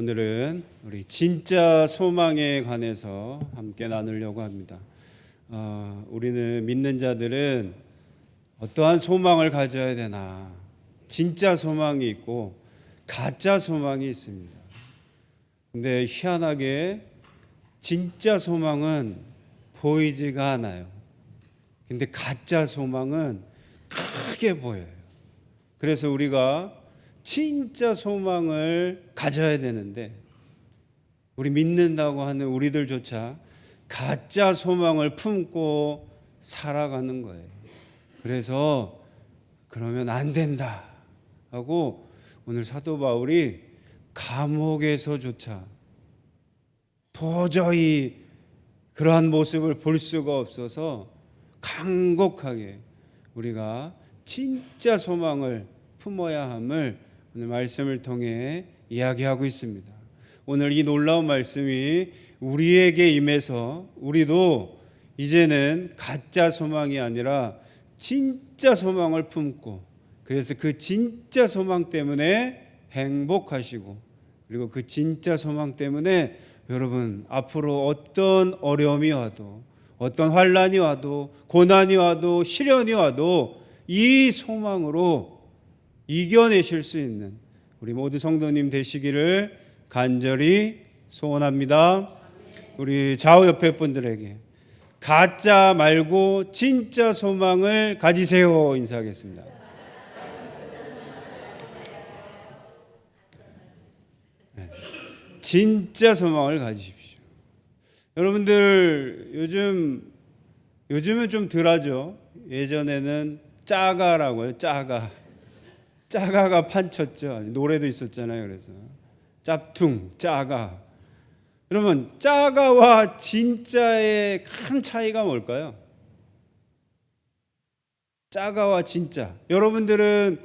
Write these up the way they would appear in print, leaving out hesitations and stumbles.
오늘은 우리 진짜 소망에 관해서 함께 나누려고 합니다. 우리는 믿는 자들은 어떠한 소망을 가져야 되나? 진짜 소망이 있고 가짜 소망이 있습니다. 근데 희한하게 진짜 소망은 보이지가 않아요. 근데 가짜 소망은 크게 보여요. 그래서 우리가 진짜 소망을 가져야 되는데 우리 믿는다고 하는 우리들조차 가짜 소망을 품고 살아가는 거예요. 그래서 그러면 안 된다 하고 오늘 사도 바울이 감옥에서조차 도저히 그러한 모습을 볼 수가 없어서 간곡하게 우리가 진짜 소망을 품어야 함을 오늘 말씀을 통해 이야기하고 있습니다. 오늘 이 놀라운 말씀이 우리에게 임해서 우리도 이제는 가짜 소망이 아니라 진짜 소망을 품고 그래서 그 진짜 소망 때문에 행복하시고 그리고 그 진짜 소망 때문에 여러분 앞으로 어떤 어려움이 와도 어떤 환난이 와도 고난이 와도 시련이 와도 이 소망으로 이겨내실 수 있는 우리 모두 성도님 되시기를 간절히 소원합니다. 우리 좌우 옆에 분들에게 가짜 말고 진짜 소망을 가지세요 인사하겠습니다. 네. 진짜 소망을 가지십시오. 여러분들 요즘은 좀 덜하죠. 예전에는 짜가라고요. 짜가가 판쳤죠. 노래도 있었잖아요. 그래서 짭퉁, 짜가. 그러면 짜가와 진짜의 큰 차이가 뭘까요? 짜가와 진짜. 여러분들은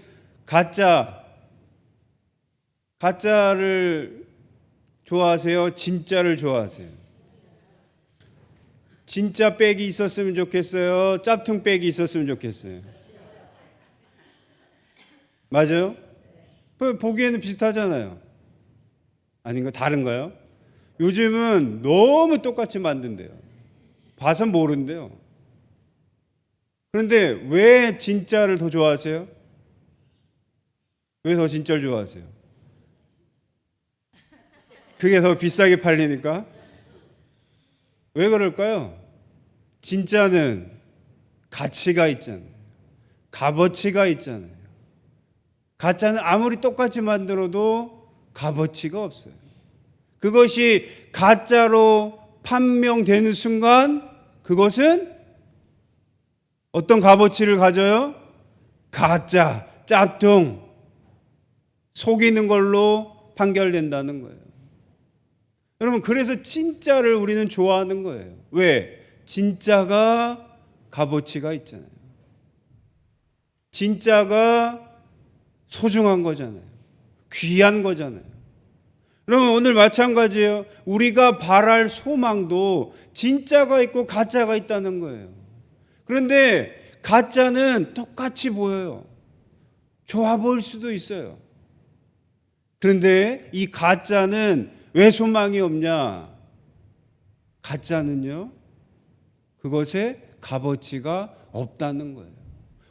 가짜를 좋아하세요? 진짜를 좋아하세요? 진짜 백이 있었으면 좋겠어요? 짭퉁 백이 있었으면 좋겠어요? 맞아요? 보기에는 비슷하잖아요. 아닌가? 다른가요? 요즘은 너무 똑같이 만든대요. 봐서 모른대요. 그런데 왜 진짜를 더 좋아하세요? 왜 더 진짜를 좋아하세요? 그게 더 비싸게 팔리니까? 왜 그럴까요? 진짜는 가치가 있잖아요. 값어치가 있잖아요. 가짜는 아무리 똑같이 만들어도 값어치가 없어요. 그것이 가짜로 판명되는 순간 그것은 어떤 값어치를 가져요? 가짜, 짭퉁, 속이는 걸로 판결된다는 거예요. 여러분 그래서 진짜를 우리는 좋아하는 거예요. 왜? 진짜가 값어치가 있잖아요. 진짜가 소중한 거잖아요. 귀한 거잖아요. 그러면 오늘 마찬가지예요. 우리가 바랄 소망도 진짜가 있고 가짜가 있다는 거예요. 그런데 가짜는 똑같이 보여요. 좋아 보일 수도 있어요. 그런데 이 가짜는 왜 소망이 없냐? 가짜는요, 그것에 값어치가 없다는 거예요.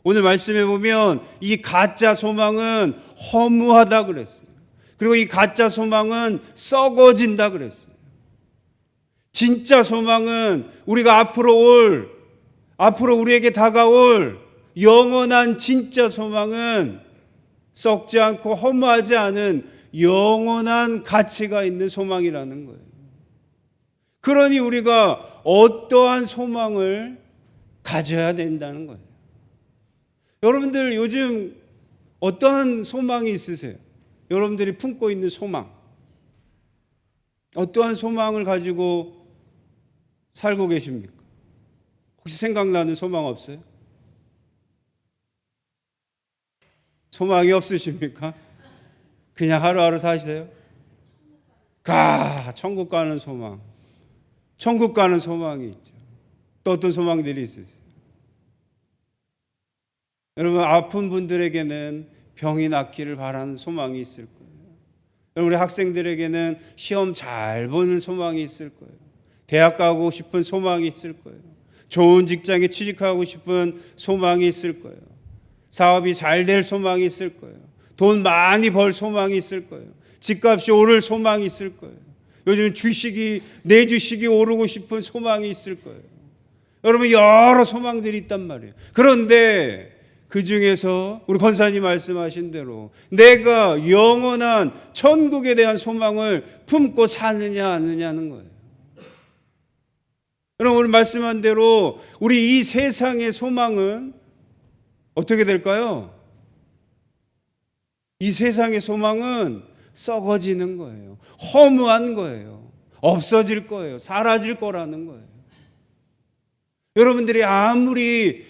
오늘 말씀해 보면 이 가짜 소망은 허무하다 그랬어요. 그리고 이 가짜 소망은 썩어진다 그랬어요. 진짜 소망은 우리가 앞으로 우리에게 다가올 영원한 진짜 소망은 썩지 않고 허무하지 않은 영원한 가치가 있는 소망이라는 거예요. 그러니 우리가 어떠한 소망을 가져야 된다는 거예요. 여러분들 요즘 어떠한 소망이 있으세요? 여러분들이 품고 있는 소망. 어떠한 소망을 가지고 살고 계십니까? 혹시 생각나는 소망 없어요? 소망이 없으십니까? 그냥 하루하루 사시세요? 천국 가는 소망. 천국 가는 소망이 있죠. 또 어떤 소망들이 있으세요? 여러분 아픈 분들에게는 병이 낫기를 바라는 소망이 있을 거예요. 우리 학생들에게는 시험 잘 보는 소망이 있을 거예요. 대학 가고 싶은 소망이 있을 거예요. 좋은 직장에 취직하고 싶은 소망이 있을 거예요. 사업이 잘 될 소망이 있을 거예요. 돈 많이 벌 소망이 있을 거예요. 집값이 오를 소망이 있을 거예요. 요즘 내 주식이 오르고 싶은 소망이 있을 거예요. 여러분, 여러 소망들이 있단 말이에요. 그런데 그 중에서 우리 권사님 말씀하신 대로 내가 영원한 천국에 대한 소망을 품고 사느냐 안 하느냐는 거예요. 여러분, 오늘 말씀한 대로 우리 이 세상의 소망은 어떻게 될까요? 이 세상의 소망은 썩어지는 거예요. 허무한 거예요. 없어질 거예요. 사라질 거라는 거예요. 여러분들이 아무리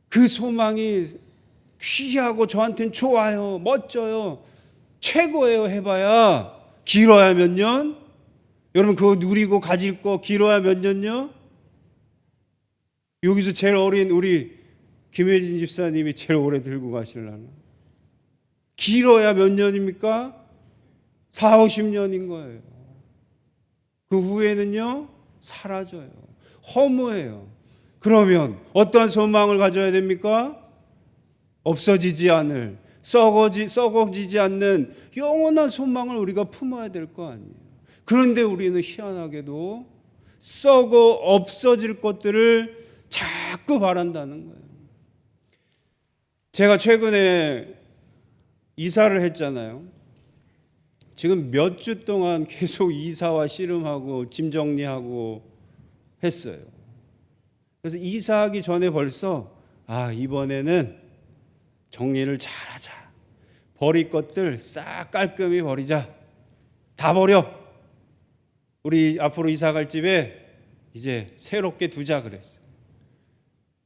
그 소망이 귀하고 저한테는 좋아요, 멋져요, 최고예요 해봐야 길어야 몇 년? 여러분, 그거 누리고 가질 거 길어야 몇 년요? 여기서 제일 어린 우리 김혜진 집사님이 제일 오래 들고 가시려나? 길어야 몇 년입니까? 4, 50년인 거예요. 그 후에는요, 사라져요. 허무해요. 그러면 어떠한 소망을 가져야 됩니까? 없어지지 않을, 썩어지지 않는 영원한 소망을 우리가 품어야 될 거 아니에요. 그런데 우리는 희한하게도 썩어 없어질 것들을 자꾸 바란다는 거예요. 제가 최근에 이사를 했잖아요. 지금 몇 주 동안 계속 이사와 씨름하고 짐 정리하고 했어요. 그래서 이사하기 전에 벌써 이번에는 정리를 잘하자. 버릴 것들 싹 깔끔히 버리자. 다 버려. 우리 앞으로 이사 갈 집에 이제 새롭게 두자 그랬어요.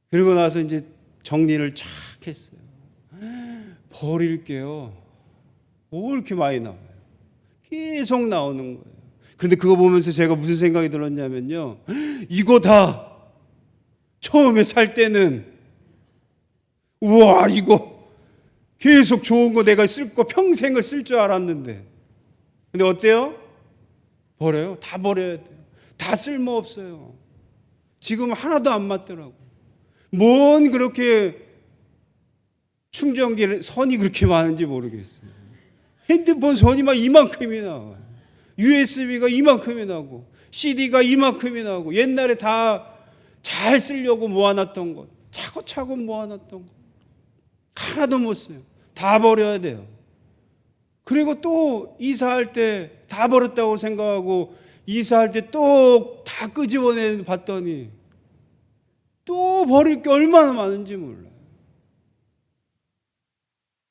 그리고 나서 이제 정리를 쫙 했어요. 버릴 게요. 뭐 이렇게 많이 나와요. 계속 나오는 거예요. 그런데 그거 보면서 제가 무슨 생각이 들었냐면요. 이거 다 처음에 살 때는 우와, 이거 계속 좋은 거 내가 쓸 거 평생을 쓸 줄 알았는데, 근데 어때요? 버려요. 다 버려야 돼요. 다 쓸모없어요. 지금 하나도 안 맞더라고. 뭔 그렇게 충전기 선이 그렇게 많은지 모르겠어요. 핸드폰 선이 막 이만큼이 나와요. USB가 이만큼이 나고 CD가 이만큼이 나고, 옛날에 다 잘 쓰려고 모아놨던 것, 차곡차곡 모아놨던 것 하나도 못 써요. 다 버려야 돼요. 그리고 또 이사할 때 다 버렸다고 생각하고 이사할 때 또 다 끄집어내 봤더니 또 버릴 게 얼마나 많은지 몰라요.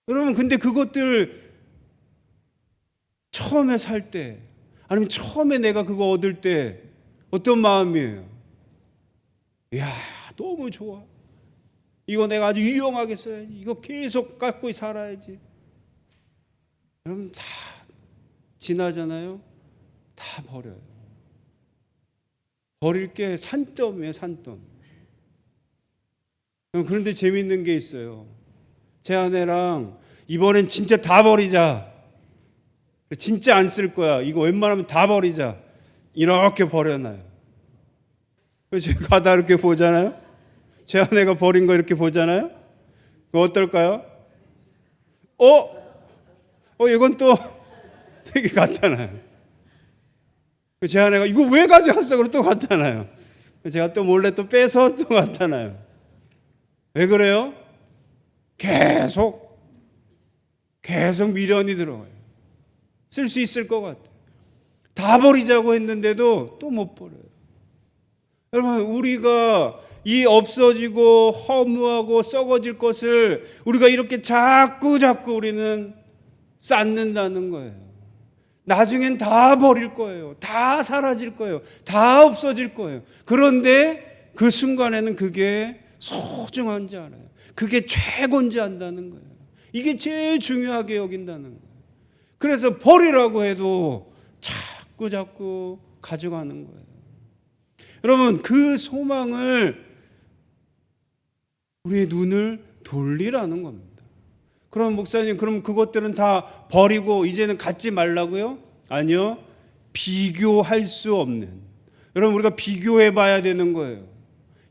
여러분, 근데 그것들 처음에 살 때, 아니면 처음에 내가 그거 얻을 때 어떤 마음이에요? 이야, 너무 좋아. 이거 내가 아주 유용하게 써야지. 이거 계속 갖고 살아야지. 여러분, 다 지나잖아요. 다 버려요. 버릴 게 산더미예요, 산더미. 그런데 재밌는 게 있어요. 제 아내랑 이번엔 진짜 다 버리자. 진짜 안 쓸 거야. 이거 웬만하면 다 버리자. 이렇게 버려놔요. 제가 가다 이렇게 보잖아요. 제 아내가 버린 거 이렇게 보잖아요. 그거 어떨까요? 이건 또 되게 갖다놔요. 제 아내가 이거 왜 가져왔어? 그러고 또 갖다놔요. 제가 또 몰래 또 빼서 또 갖다놔요. 왜 그래요? 계속 미련이 들어가요. 쓸 수 있을 것 같아요. 다 버리자고 했는데도 또 못 버려요. 여러분, 우리가 이 없어지고 허무하고 썩어질 것을 우리가 이렇게 자꾸 우리는 쌓는다는 거예요. 나중엔 다 버릴 거예요. 다 사라질 거예요. 다 없어질 거예요. 그런데 그 순간에는 그게 소중한지 알아요. 그게 최고인지 안다는 거예요. 이게 제일 중요하게 여긴다는 거예요. 그래서 버리라고 해도 자꾸 가져가는 거예요. 여러분, 그 소망을 우리의 눈을 돌리라는 겁니다. 그럼 목사님, 그럼 그것들은 다 버리고 이제는 갖지 말라고요? 아니요. 비교할 수 없는. 여러분, 우리가 비교해 봐야 되는 거예요.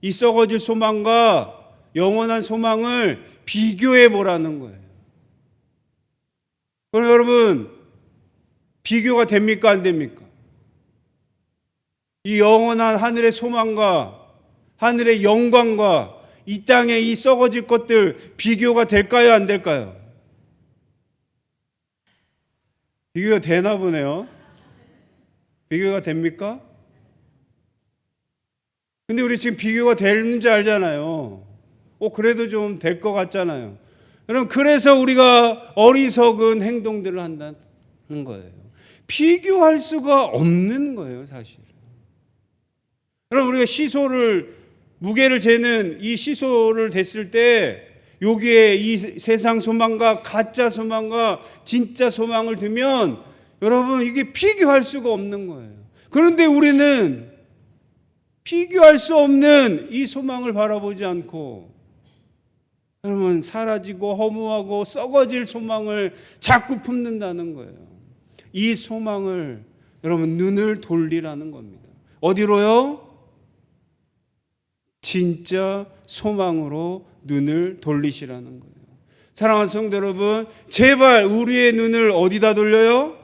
이 썩어질 소망과 영원한 소망을 비교해 보라는 거예요. 그럼 여러분, 비교가 됩니까? 안 됩니까? 이 영원한 하늘의 소망과 하늘의 영광과 이 땅의 이 썩어질 것들 비교가 될까요? 안 될까요? 비교가 되나 보네요. 비교가 됩니까? 근데 우리 지금 비교가 되는지 알잖아요. 그래도 좀 될 것 같잖아요. 여러분, 그래서 우리가 어리석은 행동들을 한다는 거예요. 비교할 수가 없는 거예요, 사실. 여러분, 우리가 무게를 재는 이 시소를 댔을 때 여기에 이 세상 소망과 가짜 소망과 진짜 소망을 두면 여러분, 이게 비교할 수가 없는 거예요. 그런데 우리는 비교할 수 없는 이 소망을 바라보지 않고 여러분, 사라지고 허무하고 썩어질 소망을 자꾸 품는다는 거예요. 이 소망을 여러분, 눈을 돌리라는 겁니다. 어디로요? 진짜 소망으로 눈을 돌리시라는 거예요. 사랑하는 성도 여러분, 제발 우리의 눈을 어디다 돌려요?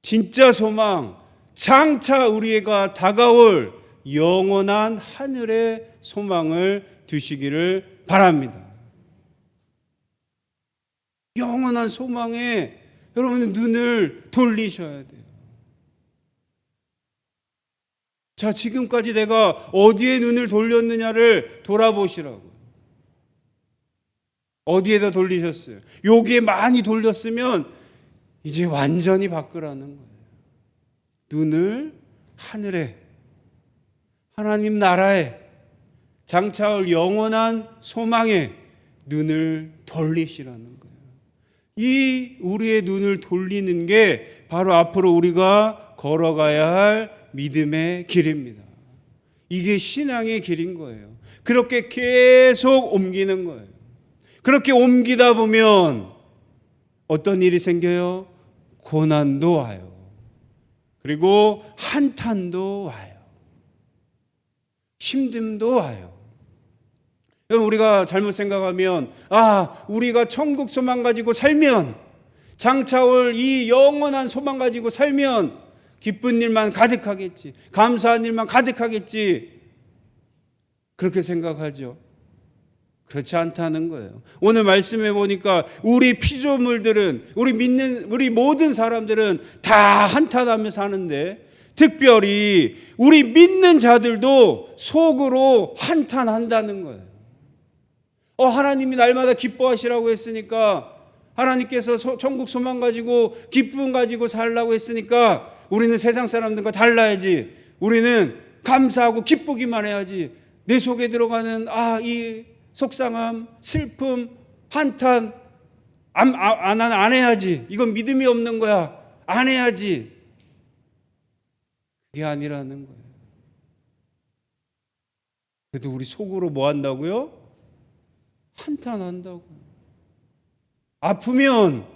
진짜 소망, 장차 우리가 다가올 영원한 하늘의 소망을 두시기를 바랍니다. 영원한 소망에 여러분의 눈을 돌리셔야 돼요. 자, 지금까지 내가 어디에 눈을 돌렸느냐를 돌아보시라고. 어디에다 돌리셨어요? 여기에 많이 돌렸으면 이제 완전히 바꾸라는 거예요. 눈을 하늘에, 하나님 나라에, 장차올 영원한 소망에 눈을 돌리시라는 거예요. 이 우리의 눈을 돌리는 게 바로 앞으로 우리가 걸어가야 할 믿음의 길입니다. 이게 신앙의 길인 거예요. 그렇게 계속 옮기는 거예요. 그렇게 옮기다 보면 어떤 일이 생겨요? 고난도 와요. 그리고 한탄도 와요. 힘듦도 와요. 여러분, 우리가 잘못 생각하면 우리가 천국 소망 가지고 살면, 장차 올 이 영원한 소망 가지고 살면 기쁜 일만 가득하겠지, 감사한 일만 가득하겠지, 그렇게 생각하죠. 그렇지 않다는 거예요. 오늘 말씀해 보니까 우리 피조물들은, 우리 모든 사람들은 다 한탄하며 사는데, 특별히 우리 믿는 자들도 속으로 한탄한다는 거예요. 하나님이 날마다 기뻐하시라고 했으니까, 하나님께서 천국 소망 가지고 기쁨 가지고 살라고 했으니까 우리는 세상 사람들과 달라야지, 우리는 감사하고 기쁘기만 해야지, 내 속에 들어가는 이 속상함, 슬픔, 한탄 안 해야지, 이건 믿음이 없는 거야, 안 해야지, 그게 아니라는 거예요. 그래도 우리 속으로 뭐 한다고요? 한탄한다고. 아프면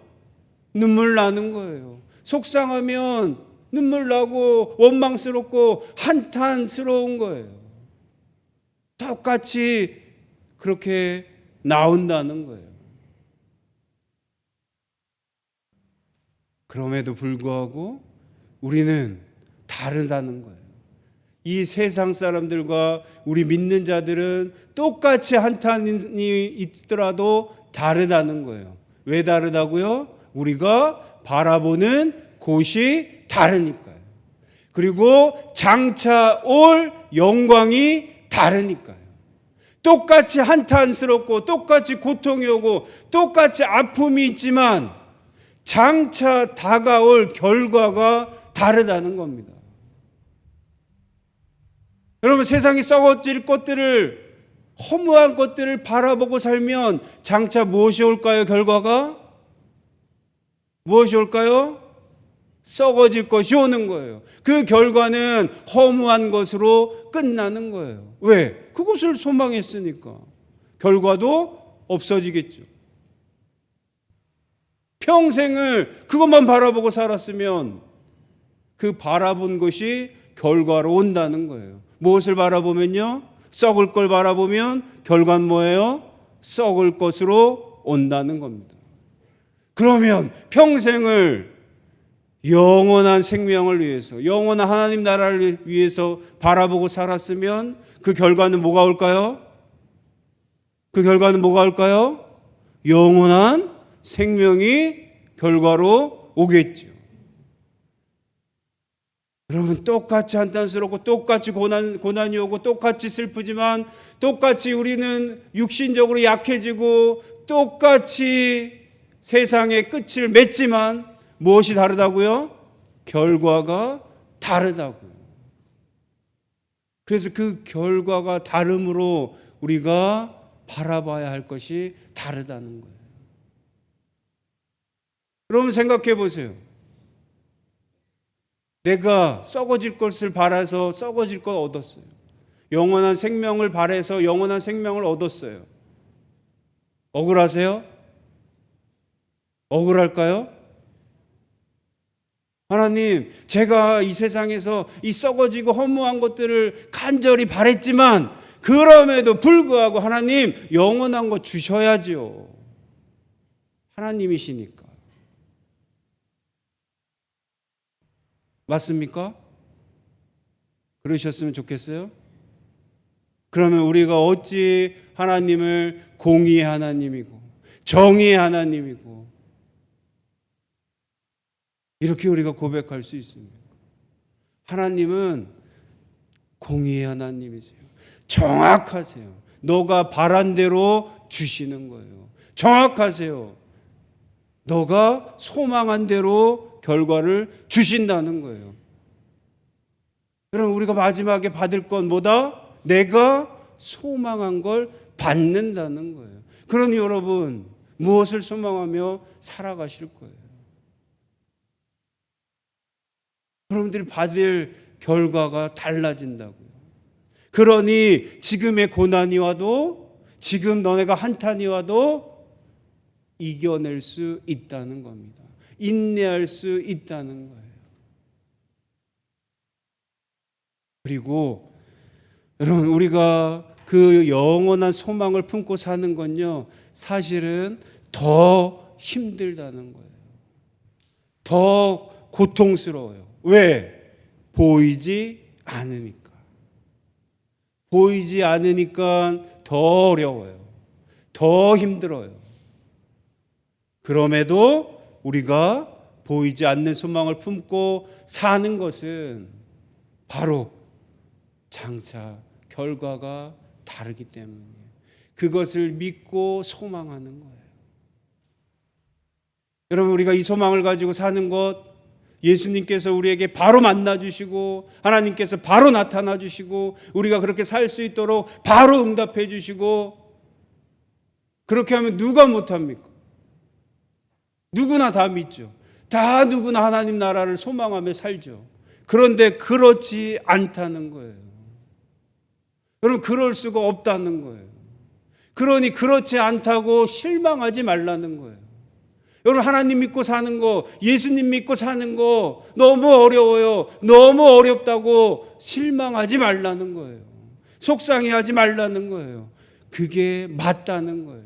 눈물 나는 거예요. 속상하면 눈물 나고 원망스럽고 한탄스러운 거예요. 똑같이 그렇게 나온다는 거예요. 그럼에도 불구하고 우리는 다르다는 거예요. 이 세상 사람들과 우리 믿는 자들은 똑같이 한탄이 있더라도 다르다는 거예요. 왜 다르다고요? 우리가 바라보는 곳이 다르니까요. 그리고 장차 올 영광이 다르니까요. 똑같이 한탄스럽고 똑같이 고통이 오고 똑같이 아픔이 있지만 장차 다가올 결과가 다르다는 겁니다. 여러분, 세상이 썩어질 것들을, 허무한 것들을 바라보고 살면 장차 무엇이 올까요? 결과가 무엇이 올까요? 썩어질 것이 오는 거예요. 그 결과는 허무한 것으로 끝나는 거예요. 왜? 그것을 소망했으니까. 결과도 없어지겠죠. 평생을 그것만 바라보고 살았으면 그 바라본 것이 결과로 온다는 거예요. 무엇을 바라보면요? 썩을 걸 바라보면 결과는 뭐예요? 썩을 것으로 온다는 겁니다. 그러면 평생을 영원한 생명을 위해서, 영원한 하나님 나라를 위해서 바라보고 살았으면 그 결과는 뭐가 올까요? 그 결과는 뭐가 올까요? 영원한 생명이 결과로 오겠죠. 여러분, 똑같이 한탄스럽고 똑같이 고난이 오고 똑같이 슬프지만 똑같이 우리는 육신적으로 약해지고 똑같이 세상의 끝을 맺지만 무엇이 다르다고요? 결과가 다르다고요. 그래서 그 결과가 다름으로 우리가 바라봐야 할 것이 다르다는 거예요. 여러분 생각해 보세요. 내가 썩어질 것을 바라서 썩어질 걸 얻었어요. 영원한 생명을 바라서 영원한 생명을 얻었어요. 억울하세요? 억울할까요? 하나님, 제가 이 세상에서 이 썩어지고 허무한 것들을 간절히 바랬지만 그럼에도 불구하고 하나님 영원한 거 주셔야죠. 하나님이시니까. 맞습니까? 그러셨으면 좋겠어요? 그러면 우리가 어찌 하나님을 공의의 하나님이고 정의의 하나님이고 이렇게 우리가 고백할 수 있습니까? 하나님은 공의의 하나님이세요. 정확하세요. 너가 바란 대로 주시는 거예요. 정확하세요. 너가 소망한 대로 결과를 주신다는 거예요. 여러분, 우리가 마지막에 받을 건 뭐다? 내가 소망한 걸 받는다는 거예요. 그러니 여러분, 무엇을 소망하며 살아가실 거예요? 여러분들이 받을 결과가 달라진다고요. 그러니 지금의 고난이 와도, 지금 너네가 한탄이 와도 이겨낼 수 있다는 겁니다. 인내할 수 있다는 거예요. 그리고 여러분, 우리가 그 영원한 소망을 품고 사는 건요, 사실은 더 힘들다는 거예요. 더 고통스러워요. 왜? 보이지 않으니까. 보이지 않으니까 더 어려워요. 더 힘들어요. 그럼에도 우리가 보이지 않는 소망을 품고 사는 것은 바로 장차 결과가 다르기 때문이에요. 그것을 믿고 소망하는 거예요. 여러분, 우리가 이 소망을 가지고 사는 것, 예수님께서 우리에게 바로 만나 주시고 하나님께서 바로 나타나 주시고 우리가 그렇게 살 수 있도록 바로 응답해 주시고, 그렇게 하면 누가 못합니까? 누구나 다 믿죠. 다 누구나 하나님 나라를 소망하며 살죠. 그런데 그렇지 않다는 거예요. 여러분, 그럴 수가 없다는 거예요. 그러니 그렇지 않다고 실망하지 말라는 거예요. 여러분, 하나님 믿고 사는 거, 예수님 믿고 사는 거 너무 어려워요. 너무 어렵다고 실망하지 말라는 거예요. 속상해하지 말라는 거예요. 그게 맞다는 거예요.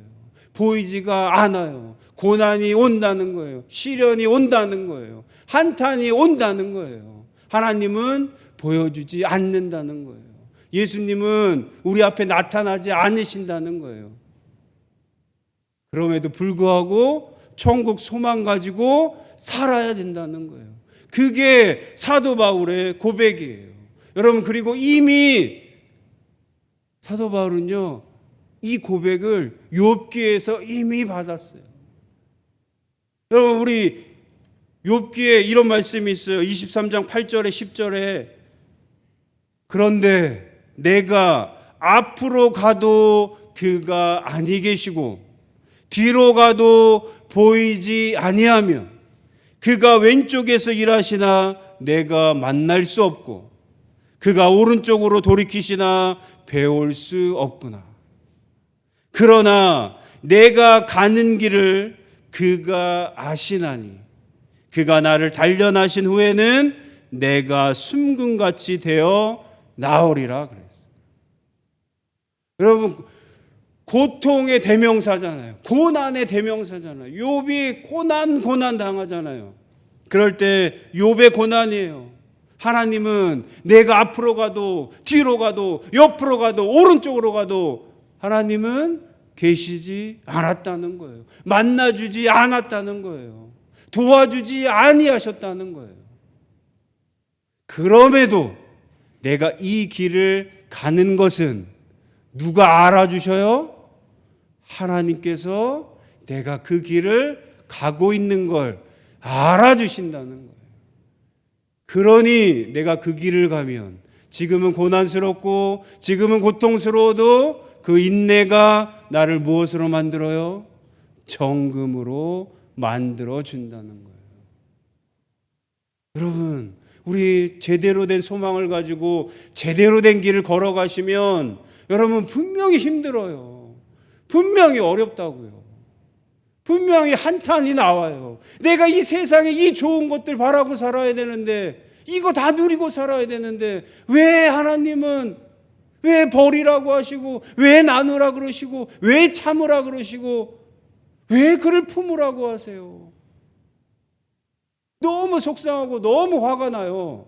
보이지가 않아요. 고난이 온다는 거예요. 시련이 온다는 거예요. 한탄이 온다는 거예요. 하나님은 보여주지 않는다는 거예요. 예수님은 우리 앞에 나타나지 않으신다는 거예요. 그럼에도 불구하고 천국 소망 가지고 살아야 된다는 거예요. 그게 사도 바울의 고백이에요. 여러분, 그리고 이미 사도 바울은요, 이 고백을 욥기에서 이미 받았어요. 여러분, 우리 욥기에 이런 말씀이 있어요. 23장 8절에 10절에 그런데 내가 앞으로 가도 그가 아니 계시고 뒤로 가도 보이지 아니하며 그가 왼쪽에서 일하시나 내가 만날 수 없고 그가 오른쪽으로 돌이키시나 배울 수 없구나. 그러나 내가 가는 길을 그가 아시나니 그가 나를 단련하신 후에는 내가 숨금같이 되어 나오리라 그랬어요. 여러분, 고통의 대명사잖아요. 고난의 대명사잖아요. 욥이 고난 당하잖아요. 그럴 때 욥의 고난이에요. 하나님은 내가 앞으로 가도 뒤로 가도 옆으로 가도 오른쪽으로 가도 하나님은 계시지 않았다는 거예요. 만나주지 않았다는 거예요. 도와주지 아니하셨다는 거예요. 그럼에도 내가 이 길을 가는 것은 누가 알아주셔요? 하나님께서 내가 그 길을 가고 있는 걸 알아주신다는 거예요. 그러니 내가 그 길을 가면 지금은 고난스럽고 지금은 고통스러워도 그 인내가 나를 무엇으로 만들어요? 정금으로 만들어 준다는 거예요. 여러분, 우리 제대로 된 소망을 가지고 제대로 된 길을 걸어가시면 여러분 분명히 힘들어요. 분명히 어렵다고요. 분명히 한탄이 나와요. 내가 이 세상에 이 좋은 것들 바라고 살아야 되는데, 이거 다 누리고 살아야 되는데 왜 하나님은 왜 버리라고 하시고, 왜 나누라 그러시고, 왜 참으라 그러시고, 왜 그를 품으라고 하세요? 너무 속상하고 너무 화가 나요.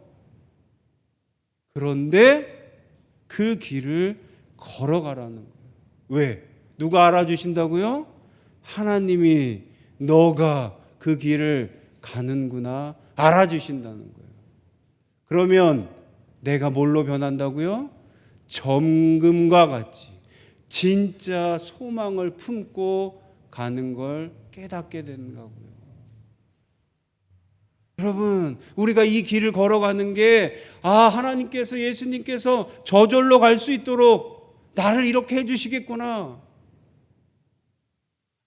그런데 그 길을 걸어가라는 거예요. 왜? 누가 알아주신다고요? 하나님이 너가 그 길을 가는구나 알아주신다는 거예요. 그러면 내가 뭘로 변한다고요? 점금과 같이 진짜 소망을 품고 가는 걸 깨닫게 되는 거고요. 여러분, 우리가 이 길을 걸어가는 게 하나님께서, 예수님께서 저절로 갈 수 있도록 나를 이렇게 해주시겠구나.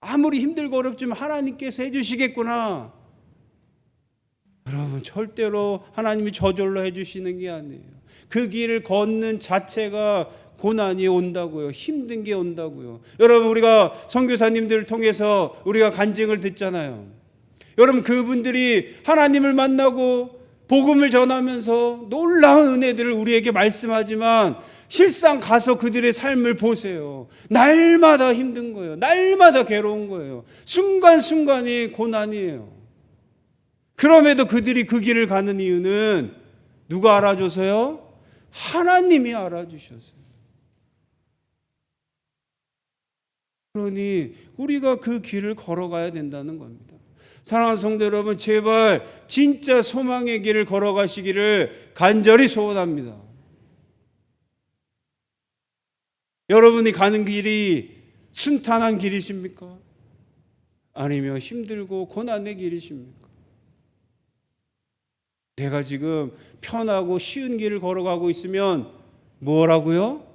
아무리 힘들고 어렵지만 하나님께서 해주시겠구나. 여러분, 절대로 하나님이 저절로 해주시는 게 아니에요. 그 길을 걷는 자체가 고난이 온다고요. 힘든 게 온다고요. 여러분, 우리가 선교사님들을 통해서 우리가 간증을 듣잖아요. 여러분, 그분들이 하나님을 만나고 복음을 전하면서 놀라운 은혜들을 우리에게 말씀하지만 실상 가서 그들의 삶을 보세요. 날마다 힘든 거예요. 날마다 괴로운 거예요. 순간순간이 고난이에요. 그럼에도 그들이 그 길을 가는 이유는 누가 알아줘서요? 하나님이 알아주셨어요. 그러니 우리가 그 길을 걸어가야 된다는 겁니다. 사랑하는 성도 여러분, 제발 진짜 소망의 길을 걸어가시기를 간절히 소원합니다. 여러분이 가는 길이 순탄한 길이십니까? 아니면 힘들고 고난의 길이십니까? 내가 지금 편하고 쉬운 길을 걸어가고 있으면 뭐라고요?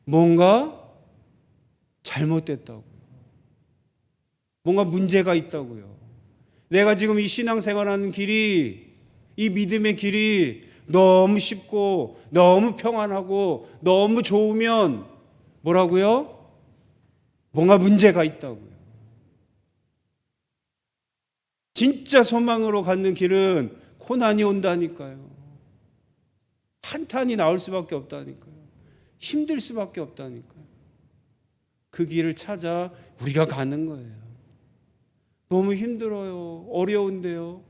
뭔가 잘못됐다고요. 뭔가 문제가 있다고요. 내가 지금 이 신앙생활하는 길이, 이 믿음의 길이 너무 쉽고 너무 평안하고 너무 좋으면 뭐라고요? 뭔가 문제가 있다고요. 진짜 소망으로 가는 길은 고난이 온다니까요. 한탄이 나올 수밖에 없다니까요. 힘들 수밖에 없다니까요. 그 길을 찾아 우리가 가는 거예요. 너무 힘들어요. 어려운데요.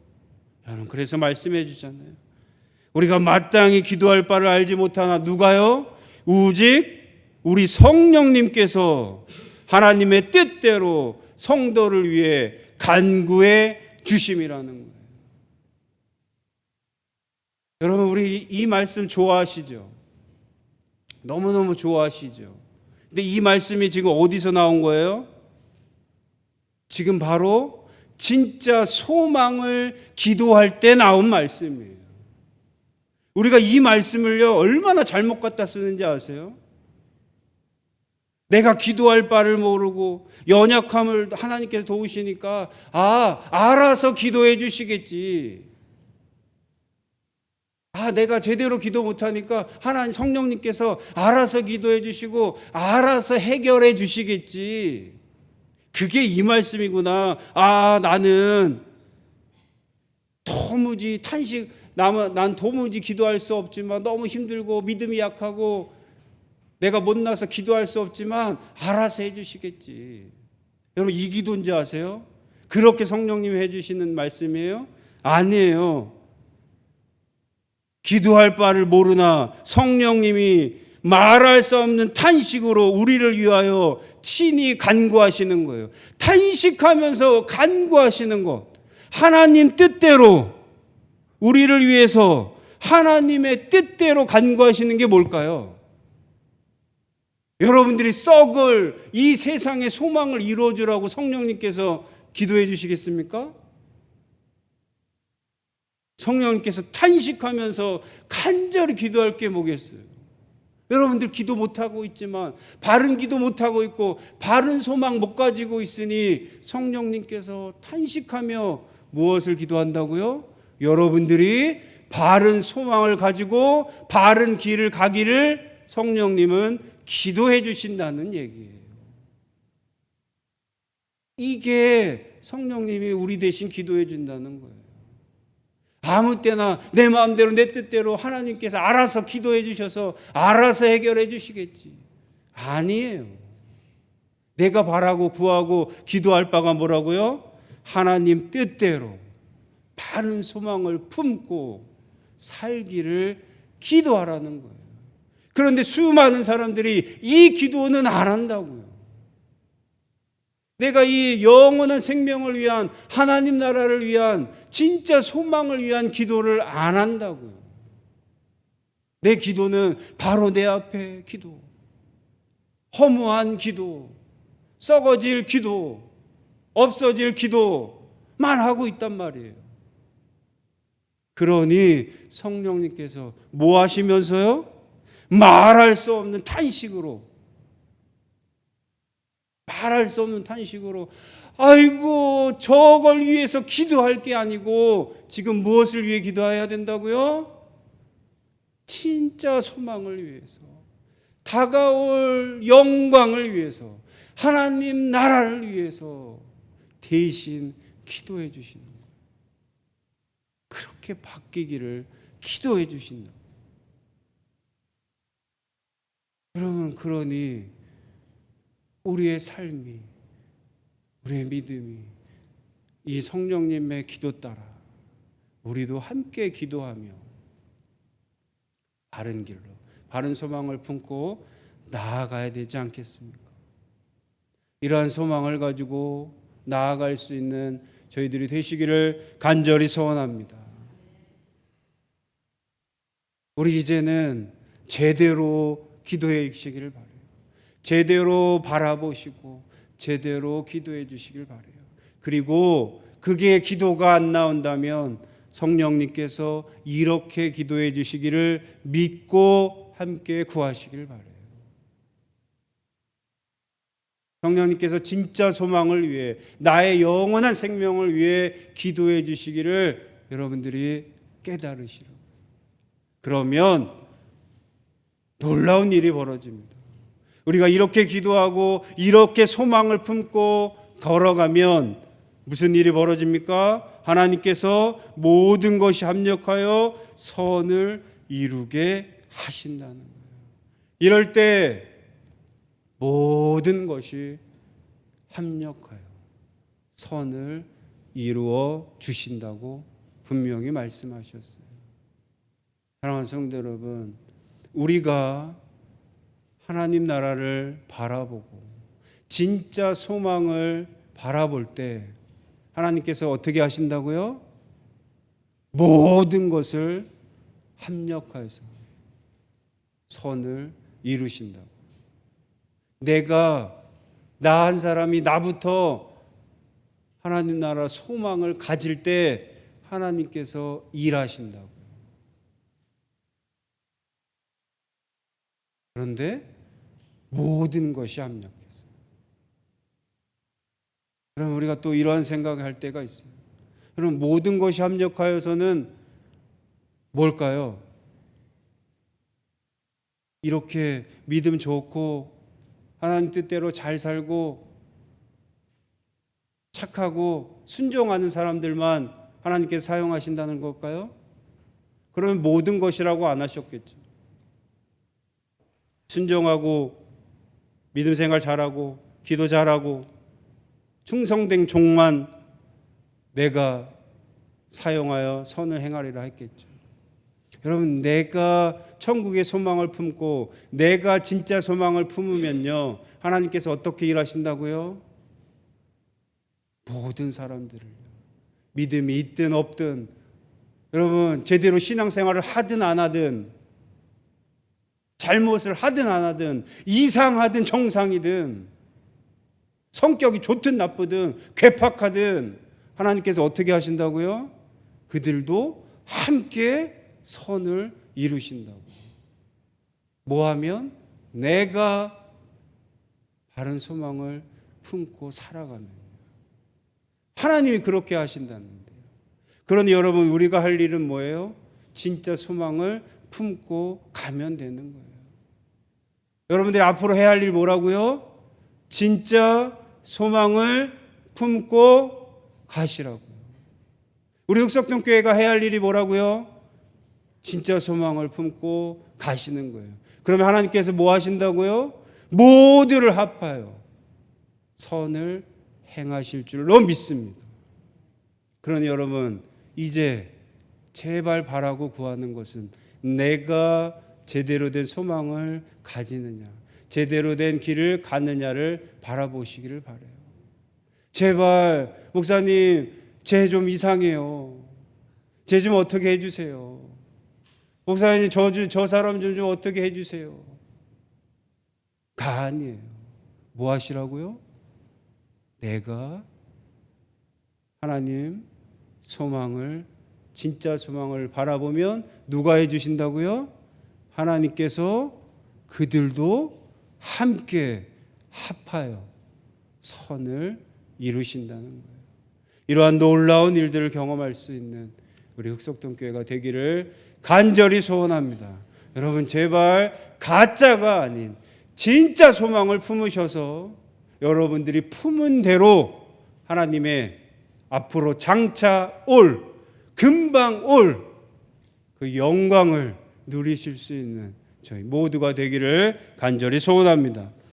여러분, 그래서 말씀해 주잖아요. 우리가 마땅히 기도할 바를 알지 못하나 누가요? 오직 우리 성령님께서 하나님의 뜻대로 성도를 위해 간구해 주심이라는 거예요. 여러분, 우리 이 말씀 좋아하시죠? 너무너무 좋아하시죠? 근데 이 말씀이 지금 어디서 나온 거예요? 지금 바로 진짜 소망을 기도할 때 나온 말씀이에요. 우리가 이 말씀을요, 얼마나 잘못 갖다 쓰는지 아세요? 내가 기도할 바를 모르고 연약함을 하나님께서 도우시니까 알아서 기도해 주시겠지. 내가 제대로 기도 못하니까 하나님 성령님께서 알아서 기도해 주시고 알아서 해결해 주시겠지. 그게 이 말씀이구나. 아, 나는 도무지 난 도무지 기도할 수 없지만 너무 힘들고 믿음이 약하고 내가 못나서 기도할 수 없지만 알아서 해주시겠지. 여러분, 이 기도인지 아세요? 그렇게 성령님이 해주시는 말씀이에요? 아니에요. 기도할 바를 모르나 성령님이 말할 수 없는 탄식으로 우리를 위하여 친히 간구하시는 거예요. 탄식하면서 간구하시는 것. 하나님 뜻대로 우리를 위해서 하나님의 뜻대로 간구하시는 게 뭘까요? 여러분들이 썩을 이 세상의 소망을 이루어주라고 성령님께서 기도해 주시겠습니까? 성령님께서 탄식하면서 간절히 기도할 게 뭐겠어요? 여러분들 기도 못하고 있지만, 바른 기도 못하고 있고 바른 소망 못 가지고 있으니 성령님께서 탄식하며 무엇을 기도한다고요? 여러분들이 바른 소망을 가지고 바른 길을 가기를 성령님은 기도해 주신다는 얘기예요. 이게 성령님이 우리 대신 기도해 준다는 거예요. 아무 때나 내 마음대로 내 뜻대로 하나님께서 알아서 기도해 주셔서 알아서 해결해 주시겠지. 아니에요. 내가 바라고 구하고 기도할 바가 뭐라고요? 하나님 뜻대로 바른 소망을 품고 살기를 기도하라는 거예요. 그런데 수많은 사람들이 이 기도는 안 한다고요. 내가 이 영원한 생명을 위한, 하나님 나라를 위한, 진짜 소망을 위한 기도를 안 한다고요. 내 기도는 바로 내 앞에 기도, 허무한 기도, 썩어질 기도, 없어질 기도만 하고 있단 말이에요. 그러니 성령님께서 뭐 하시면서요? 말할 수 없는 탄식으로, 아이고, 저걸 위해서 기도할 게 아니고 지금 무엇을 위해 기도해야 된다고요? 진짜 소망을 위해서, 다가올 영광을 위해서, 하나님 나라를 위해서 대신 기도해 주시는 거예요. 그렇게 바뀌기를 기도해 주신다. 여러분, 그러니 우리의 삶이, 우리의 믿음이 이 성령님의 기도 따라 우리도 함께 기도하며 바른 길로, 바른 소망을 품고 나아가야 되지 않겠습니까? 이러한 소망을 가지고 나아갈 수 있는 저희들이 되시기를 간절히 소원합니다. 우리 이제는 제대로 기도해 주시기를 바라요. 제대로 바라보시고 제대로 기도해 주시길 바라요. 그리고 그게 기도가 안 나온다면 성령님께서 이렇게 기도해 주시기를 믿고 함께 구하시길 바라요. 성령님께서 진짜 소망을 위해, 나의 영원한 생명을 위해 기도해 주시기를 여러분들이 깨달으시라고. 그러면 놀라운 일이 벌어집니다. 우리가 이렇게 기도하고 이렇게 소망을 품고 걸어가면 무슨 일이 벌어집니까? 하나님께서 모든 것이 합력하여 선을 이루게 하신다는 거예요. 이럴 때 모든 것이 합력하여 선을 이루어 주신다고 분명히 말씀하셨어요. 사랑하는 성도 여러분, 우리가 하나님 나라를 바라보고 진짜 소망을 바라볼 때 하나님께서 어떻게 하신다고요? 모든 것을 합력하여서 선을 이루신다고. 나 한 사람이 나부터 하나님 나라 소망을 가질 때 하나님께서 일하신다고. 그런데 모든 것이 합력해서. 그럼 우리가 또 이러한 생각을 할 때가 있어요. 그럼 모든 것이 합력하여서는 뭘까요? 이렇게 믿음 좋고 하나님 뜻대로 잘 살고 착하고 순종하는 사람들만 하나님께서 사용하신다는 걸까요? 그러면 모든 것이라고 안 하셨겠죠. 순종하고 믿음 생활 잘하고 기도 잘하고 충성된 종만 내가 사용하여 선을 행하리라 했겠죠. 여러분, 내가 천국의 소망을 품고 내가 진짜 소망을 품으면요, 하나님께서 어떻게 일하신다고요? 모든 사람들을, 믿음이 있든 없든, 여러분 제대로 신앙생활을 하든 안 하든, 잘못을 하든 안 하든, 이상하든 정상이든, 성격이 좋든 나쁘든 괴팍하든, 하나님께서 어떻게 하신다고요? 그들도 함께 선을 이루신다고. 뭐하면? 내가 바른 소망을 품고 살아가는, 하나님이 그렇게 하신다는데요. 그러니 여러분, 우리가 할 일은 뭐예요? 진짜 소망을 품고 가면 되는 거예요. 여러분들이 앞으로 해야 할 일 뭐라고요? 진짜 소망을 품고 가시라고요. 우리 흑석동교회가 해야 할 일이 뭐라고요? 진짜 소망을 품고 가시는 거예요. 그러면 하나님께서 뭐 하신다고요? 모두를 합하여 선을 행하실 줄로 믿습니다. 그러니 여러분, 이제 제발 바라고 구하는 것은 내가 제대로 된 소망을 가지느냐, 제대로 된 길을 가느냐를 바라보시기를 바라요. 제발 목사님, 쟤 좀 이상해요. 쟤 좀 어떻게 해주세요. 목사님, 저 사람 좀 어떻게 해주세요. 가 아니에요. 뭐 하시라고요? 내가 하나님 소망을, 진짜 소망을 바라보면 누가 해주신다고요? 하나님께서 그들도 함께 합하여 선을 이루신다는 거예요. 이러한 놀라운 일들을 경험할 수 있는 우리 흑석동교회가 되기를 간절히 소원합니다. 여러분, 제발 가짜가 아닌 진짜 소망을 품으셔서 여러분들이 품은 대로 하나님의 앞으로 장차 올, 금방 올 그 영광을 누리실 수 있는 저희 모두가 되기를 간절히 소원합니다.